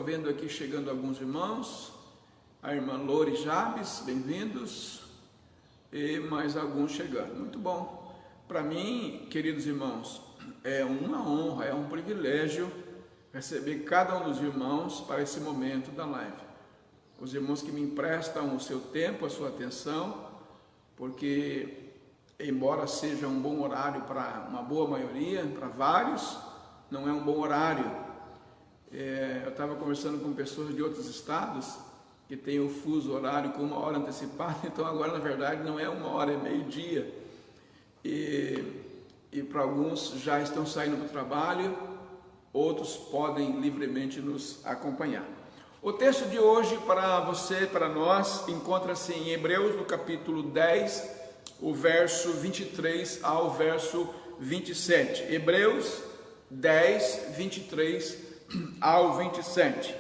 Vendo aqui chegando alguns irmãos, a irmã Lore Jabes, bem-vindos, e mais alguns chegando. Muito bom. Para mim, queridos irmãos, é uma honra, é um privilégio receber cada um dos irmãos para esse momento da live. Os irmãos que me emprestam o seu tempo, a sua atenção, porque embora seja um bom horário para uma boa maioria, para vários, não é um bom horário. Eu estava conversando com pessoas de outros estados que têm o fuso horário com 1 hora antecipada, então agora na verdade não é 1 hora, é meio-dia. E para alguns já estão saindo do trabalho, outros podem livremente nos acompanhar. O texto de hoje para você, para nós, encontra-se em Hebreus, no capítulo 10, o verso 23 ao verso 27. Hebreus 10, 23 ao 27.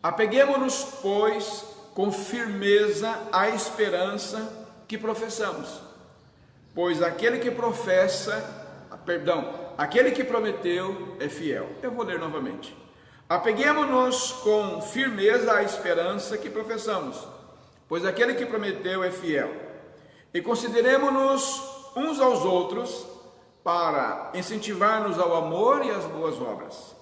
Apeguemo-nos, pois, com firmeza à esperança que professamos, pois aquele que prometeu é fiel. Eu vou ler novamente. Apeguemo-nos com firmeza à esperança que professamos, pois aquele que prometeu é fiel. E consideremo-nos uns aos outros para incentivar-nos ao amor e às boas obras.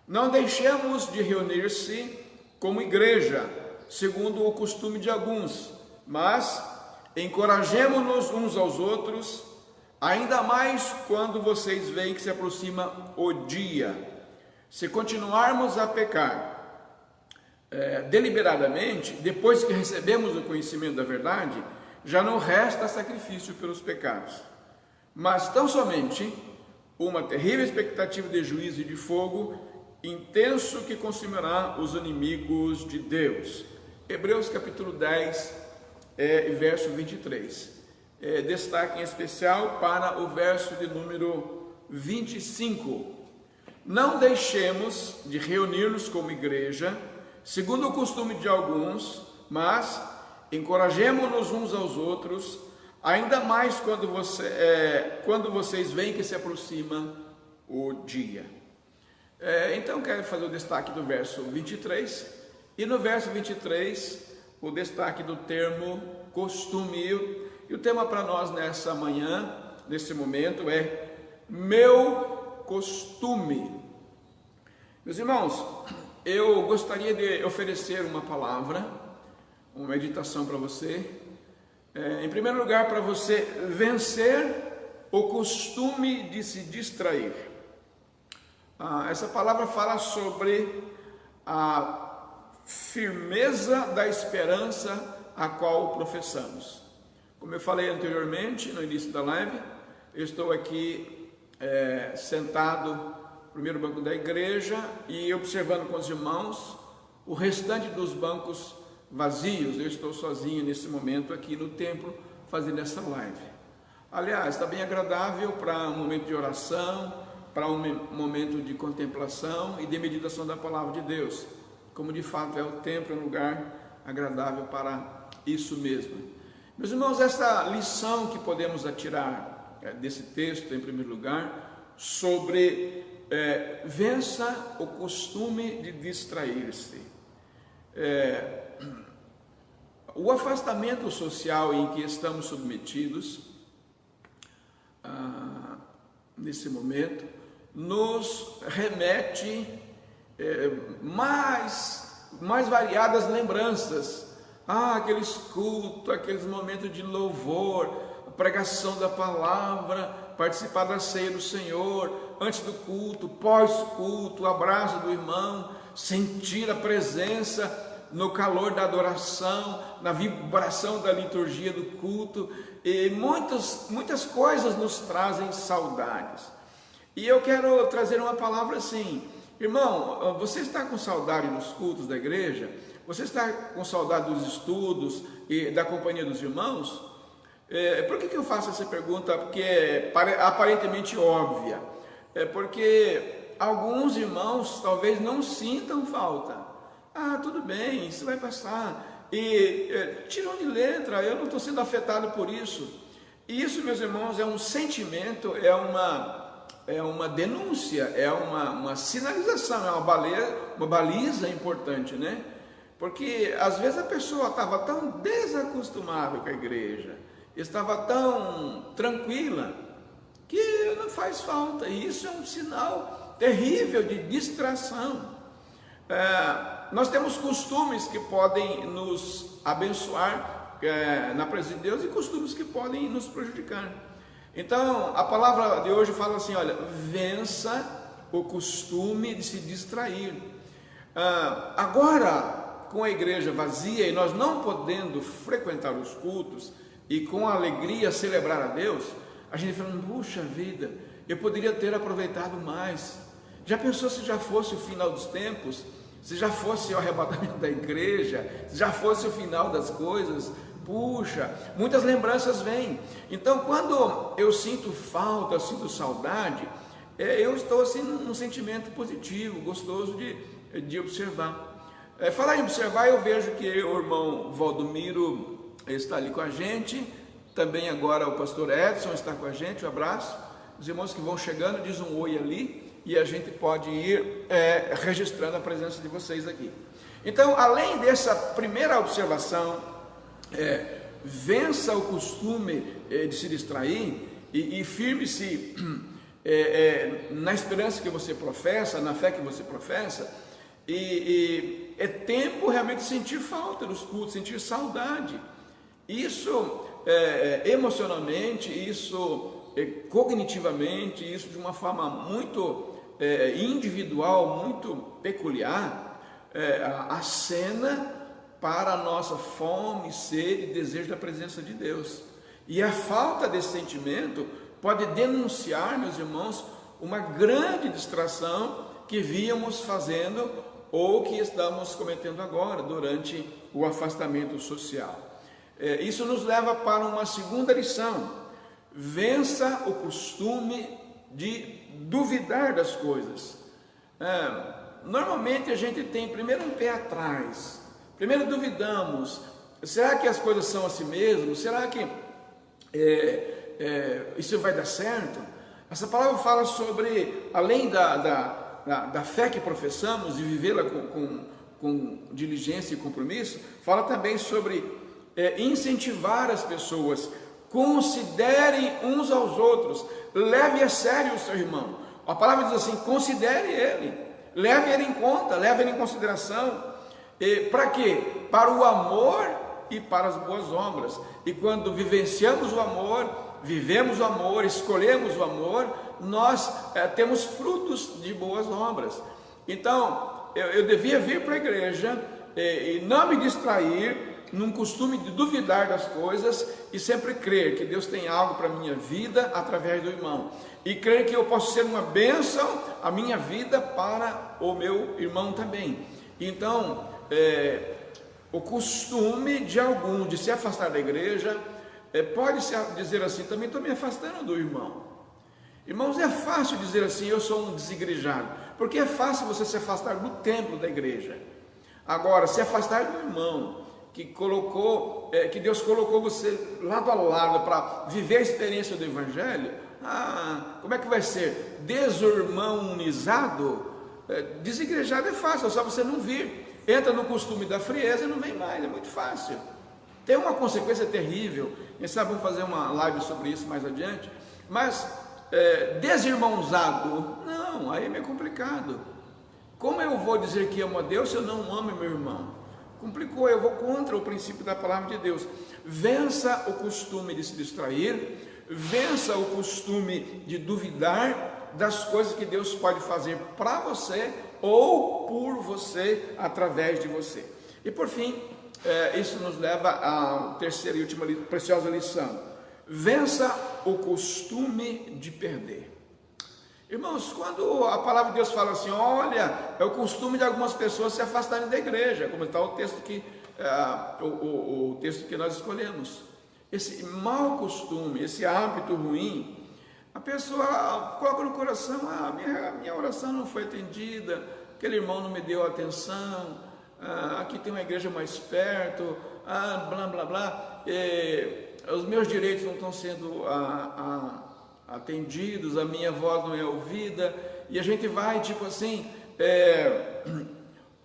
Não deixemos de reunir-se como igreja, segundo o costume de alguns, mas encorajemo-nos uns aos outros, ainda mais quando vocês veem que se aproxima o dia. Se continuarmos a pecar deliberadamente, depois que recebemos o conhecimento da verdade, já não resta sacrifício pelos pecados, mas tão somente uma terrível expectativa de juízo e de fogo intenso que consumirá os inimigos de Deus. Hebreus capítulo 10, verso 23. Destaque em especial para o verso de número 25. Não deixemos de reunir-nos como igreja, segundo o costume de alguns, mas encorajemo-nos uns aos outros, ainda mais quando vocês veem que se aproxima o dia. Então quero fazer o destaque do verso 23, e no verso 23 o destaque do termo costume. E o tema para nós nessa manhã, nesse momento, é meu costume. Meus irmãos, eu gostaria de oferecer uma palavra, uma meditação para você. Em primeiro lugar, para você vencer o costume de se distrair. Essa palavra fala sobre a firmeza da esperança a qual professamos. Como eu falei anteriormente, no início da live, eu estou aqui sentado no primeiro banco da igreja e observando com os irmãos o restante dos bancos vazios. Eu estou sozinho nesse momento aqui no templo fazendo essa live. Aliás, está bem agradável para um momento de oração, para um momento de contemplação e de meditação da palavra de Deus, como de fato é o templo, é um lugar agradável para isso mesmo. Meus irmãos, essa lição que podemos tirar desse texto, em primeiro lugar, sobre vença o costume de distrair-se. O afastamento social em que estamos submetidos nesse momento nos remete mais variadas lembranças. Aqueles cultos, aqueles momentos de louvor, a pregação da palavra, participar da ceia do Senhor, antes do culto, pós-culto, o abraço do irmão, sentir a presença no calor da adoração, na vibração da liturgia do culto, e muitas coisas nos trazem saudades. E eu quero trazer uma palavra assim: irmão, você está com saudade dos cultos da igreja? Você está com saudade dos estudos e da companhia dos irmãos? Por que eu faço essa pergunta? Porque é aparentemente óbvia. Porque alguns irmãos talvez não sintam falta. Tudo bem, isso vai passar. E tiram de letra, eu não estou sendo afetado por isso. E isso, meus irmãos, é um sentimento, é uma é uma denúncia, é uma sinalização, é uma baliza importante, né? Porque às vezes a pessoa estava tão desacostumada com a igreja, estava tão tranquila, que não faz falta, e isso é um sinal terrível de distração. Nós temos costumes que podem nos abençoar na presença de Deus e costumes que podem nos prejudicar. Então, a palavra de hoje fala assim, olha, vença o costume de se distrair. Agora, com a igreja vazia e nós não podendo frequentar os cultos e com alegria celebrar a Deus, a gente fala, puxa vida, eu poderia ter aproveitado mais. Já pensou se já fosse o final dos tempos? Se já fosse o arrebatamento da igreja? Se já fosse o final das coisas? Puxa, muitas lembranças vêm. Então, quando eu sinto falta, eu sinto saudade, eu estou assim num sentimento positivo, gostoso de observar. Falar em observar, eu vejo que o irmão Valdomiro está ali com a gente, também agora o pastor Edson está com a gente, um abraço. Os irmãos que vão chegando, diz um oi ali, e a gente pode ir registrando a presença de vocês aqui. Então, além dessa primeira observação, vença o costume de se distrair e firme-se na esperança que você professa, na fé que você professa, e é tempo realmente de sentir falta dos cultos, sentir saudade. Isso emocionalmente, isso cognitivamente, isso de uma forma muito individual, muito peculiar, acena para a nossa fome, sede e desejo da presença de Deus. E a falta desse sentimento pode denunciar, meus irmãos, uma grande distração que víamos fazendo ou que estamos cometendo agora, durante o afastamento social. Isso nos leva para uma segunda lição: vença o costume de duvidar das coisas. Normalmente a gente tem primeiro um pé atrás, primeiro duvidamos, será que as coisas são assim mesmo? Será que isso vai dar certo? Essa palavra fala sobre, além da fé que professamos e vivê-la com diligência e compromisso, fala também sobre incentivar as pessoas, considerem uns aos outros, leve a sério o seu irmão. A palavra diz assim, considere ele, leve ele em conta, leve ele em consideração. Para quê? Para o amor e para as boas obras. E quando vivenciamos o amor, vivemos o amor, escolhemos o amor, nós temos frutos de boas obras. Então, eu devia vir para a igreja e não me distrair num costume de duvidar das coisas e sempre crer que Deus tem algo para a minha vida através do irmão, e crer que eu posso ser uma bênção a minha vida para o meu irmão também. Então, o costume de alguns de se afastar da igreja, pode se dizer assim, também estou me afastando do irmão. Irmãos, é fácil dizer assim, eu sou um desigrejado, porque é fácil você se afastar do templo da igreja. Agora, se afastar do irmão que Deus colocou você lado a lado para viver a experiência do evangelho, como é que vai ser? Desurmanizado? Desigrejado é fácil, é só você não vir. Entra no costume da frieza e não vem mais, é muito fácil. Tem uma consequência terrível, quem sabe vamos fazer uma live sobre isso mais adiante, mas desirmãozado, não, aí é meio complicado. Como eu vou dizer que amo a Deus se eu não amo meu irmão? Complicou, eu vou contra o princípio da palavra de Deus. Vença o costume de se distrair, vença o costume de duvidar das coisas que Deus pode fazer para você ou por você, através de você. E por fim, isso nos leva à terceira e última preciosa lição: vença o costume de perder. Irmãos, quando a palavra de Deus fala assim, olha, é o costume de algumas pessoas se afastarem da igreja, como está o texto o texto que nós escolhemos, esse mau costume, esse hábito ruim, a pessoa coloca no coração, minha oração não foi atendida, aquele irmão não me deu atenção, aqui tem uma igreja mais perto, blá blá blá, os meus direitos não estão sendo atendidos, a minha voz não é ouvida, e a gente vai, tipo assim,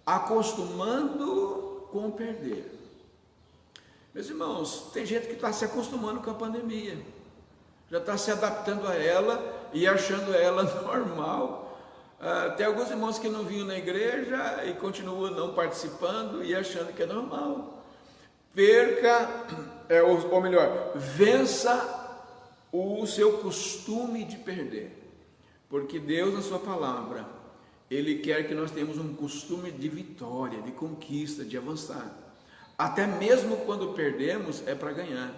acostumando com o perder. Meus irmãos, tem gente que está se acostumando com a pandemia, já está se adaptando a ela e achando ela normal. Tem alguns irmãos que não vinham na igreja e continuam não participando e achando que é normal. Ou melhor, vença o seu costume de perder, porque Deus, na sua palavra, Ele quer que nós tenhamos um costume de vitória, de conquista, de avançar. Até mesmo quando perdemos, é para ganhar.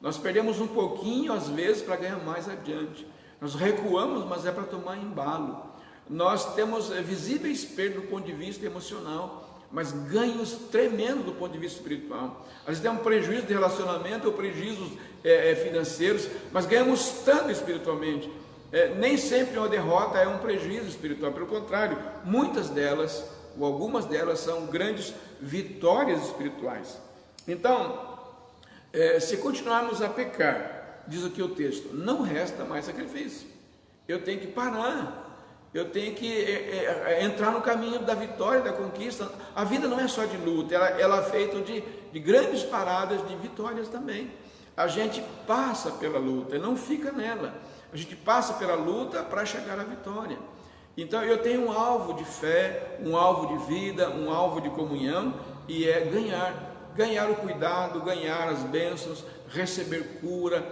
Nós perdemos um pouquinho, às vezes, para ganhar mais adiante. Nós recuamos, mas é para tomar embalo. Nós temos visíveis perdas do ponto de vista emocional, mas ganhos tremendos do ponto de vista espiritual. Às vezes temos um prejuízo de relacionamento ou prejuízos financeiros, mas ganhamos tanto espiritualmente. Nem sempre uma derrota é um prejuízo espiritual, pelo contrário, muitas delas, ou algumas delas, são grandes vitórias espirituais. Então, se continuarmos a pecar, diz aqui o texto, não resta mais sacrifício. Eu tenho que parar. Eu tenho que entrar no caminho da vitória, da conquista. A vida não é só de luta, ela é feita de grandes paradas, de vitórias também. A gente passa pela luta, não fica nela. A gente passa pela luta para chegar à vitória. Então eu tenho um alvo de fé, um alvo de vida, um alvo de comunhão, e é ganhar o cuidado, ganhar as bênçãos, receber cura,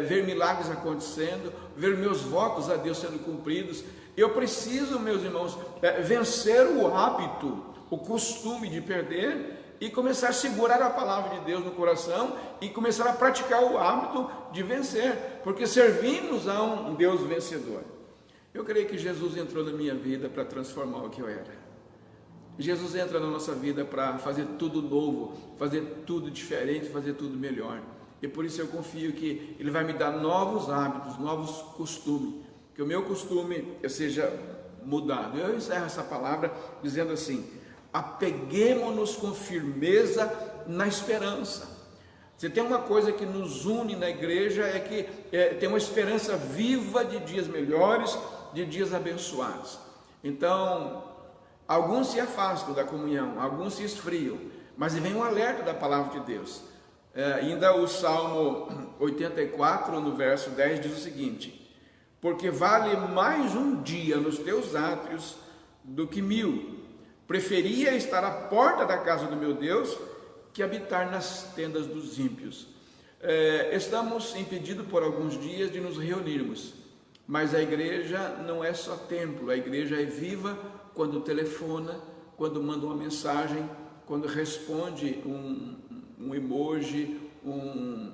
ver milagres acontecendo, ver meus votos a Deus sendo cumpridos. Eu preciso, meus irmãos, vencer o hábito, o costume de perder e começar a segurar a palavra de Deus no coração e começar a praticar o hábito de vencer, porque servimos a um Deus vencedor. Eu creio que Jesus entrou na minha vida para transformar o que eu era. Jesus entra na nossa vida para fazer tudo novo, fazer tudo diferente, fazer tudo melhor. E por isso eu confio que Ele vai me dar novos hábitos, novos costumes, que o meu costume seja mudado. Eu encerro essa palavra dizendo assim: apeguemo-nos com firmeza na esperança. Se tem uma coisa que nos une na igreja é que tem uma esperança viva de dias melhores, de dias abençoados. Então, alguns se afastam da comunhão, alguns se esfriam, mas vem um alerta da palavra de Deus. Ainda o Salmo 84, no verso 10, diz o seguinte: porque vale mais um dia nos teus átrios do que 1000. Preferia estar à porta da casa do meu Deus que habitar nas tendas dos ímpios. Estamos impedidos por alguns dias de nos reunirmos, mas a igreja não é só templo, a igreja é viva quando telefona, quando manda uma mensagem, quando responde um emoji, um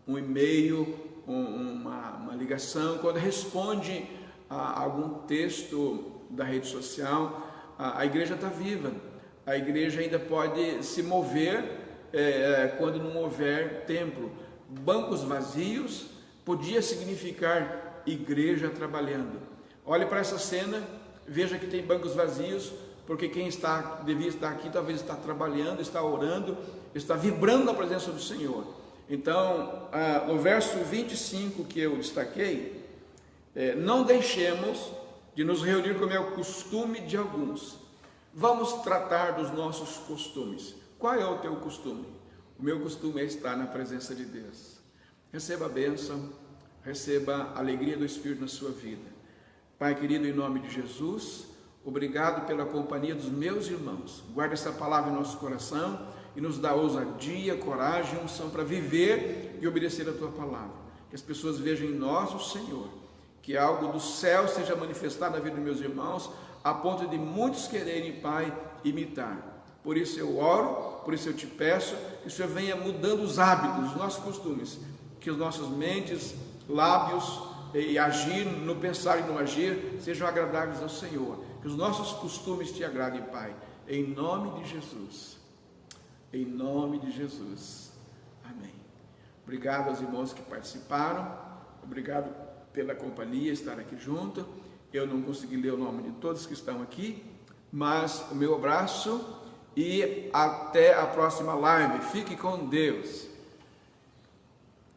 e-mail, uma ligação, quando responde a algum texto da rede social. A igreja está viva, a igreja ainda pode se mover quando não houver templo. Bancos vazios podia significar igreja trabalhando. Olhe para essa cena, veja que tem bancos vazios, porque quem devia estar aqui talvez está trabalhando, está orando, está vibrando na presença do Senhor. Então, no verso 25 que eu destaquei, não deixemos de nos reunir como é o costume de alguns. Vamos tratar dos nossos costumes. Qual é o teu costume? O meu costume é estar na presença de Deus. Receba a bênção, receba a alegria do Espírito na sua vida. Pai querido, em nome de Jesus, obrigado pela companhia dos meus irmãos. Guarda essa palavra em nosso coração e nos dá ousadia, coragem, unção para viver e obedecer a tua palavra. Que as pessoas vejam em nós o Senhor, que algo do céu seja manifestado na vida dos meus irmãos, a ponto de muitos quererem, Pai, imitar. Por isso eu oro, por isso eu te peço que o Senhor venha mudando os hábitos, os nossos costumes, que os nossos mentes, lábios e agir, no pensar e no agir, sejam agradáveis ao Senhor. Que os nossos costumes te agradem, Pai, em nome de Jesus. Em nome de Jesus. Amém. Obrigado aos irmãos que participaram, obrigado pela companhia, estar aqui junto. Eu não consegui ler o nome de todos que estão aqui, mas o meu abraço e até a próxima live. Fique com Deus.